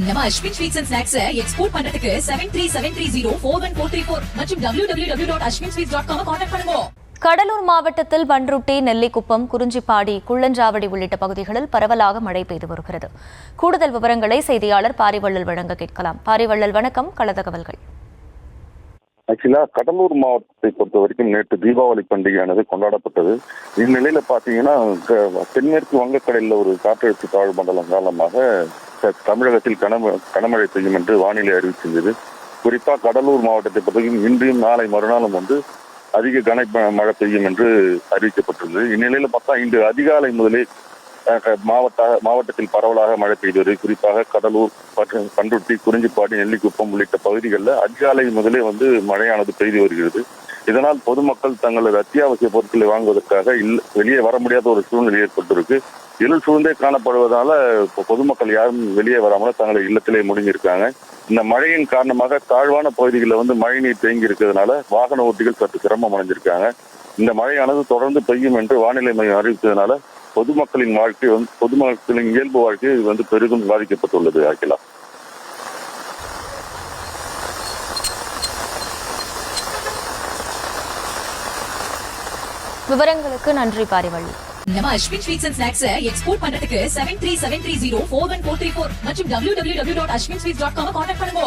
நம்ம Ashwin sweets and snacks export பண்றதுக்கு 7373041434 மற்றும் www.ashwinsweets.com கான்டாக்ட் பண்ணுங்க. கடலூர் மாவட்டத்தில் பண்ருட்டி, நெல்லிக்குப்பம், குறிஞ்சிப்பாடி, குள்ளஞ்சாவடி உள்ளிட்ட பகுதிகளில் பரவலாக மழை பெய்து வருகிறது. கூடுதல் விவரங்களை செய்தியாளர் பாரிவள்ளல் வழங்க கேட்கலாம். பாரிவள்ளல், வணக்கம். கள தகவல்கள். ஆக்சுவலா கடலூர் மாவட்டத்தை பொறுத்த வரைக்கும் நேற்று தீபாவளி பண்டிகையானது கொண்டாடப்பட்டது. இந்நிலையில பாத்தீங்கன்னா தென்மேற்கு வங்கக்கடலில் ஒரு காற்றழுத்த தாழ்வு மண்டலம் காரணமாக தமிழகத்தில் கனமழை பெய்யும் என்று வானிலை அறிவிச்சிருந்தது. குறிப்பா கடலூர் மாவட்டத்தை பொறுத்தவரைக்கும் இன்றையும் நாளை மறுநாளும் அதிக மழை பெய்யும் என்று அறிவிக்கப்பட்டுள்ளது. இந்நிலையில பார்த்தா இன்று அதிகாலை முதலே மாவட்டத்தில் பரவலாக மழை பெய்து வருகிறது. குறிப்பாக கடலூர், பண்ருட்டி, குறிஞ்சிப்பாடி, நெல்லிக்குப்பம் உள்ளிட்ட பகுதிகளில் அதிகாலை முதலே மழையானது பெய்து வருகிறது. இதனால் பொதுமக்கள் தங்களது அத்தியாவசிய பொருட்களை வாங்குவதற்காக வெளியே வர முடியாத ஒரு சூழ்நிலை ஏற்பட்டிருக்கு. இருள் சூழ்ந்தே காணப்படுவதால பொதுமக்கள் யாரும் வெளியே வராமல் தங்களது இல்லத்திலே முடங்கியிருக்காங்க. இந்த மழையின் காரணமாக தாழ்வான பகுதிகளில் மழைநீர் தேங்கி இருக்கிறதுனால வாகன ஓட்டிகள் சற்று சிரமம் அடைஞ்சிருக்காங்க. இந்த மழையானது தொடர்ந்து பெய்யும் என்று வானிலை மையம் அறிவித்ததுனால பொதுமக்களின் இயல்பு வாழ்க்கை பெரிதும் பாதிக்கப்பட்டுள்ளது. ஆகிலா, விவரங்களுக்கு நன்றி பாரிவள்ளி. நம்ம Ashwin sweets and snacks export பண்றதுக்கு 7373041434 மற்றும் www.ashwinsweets.com கான்டாக்ட் பண்ணுங்க.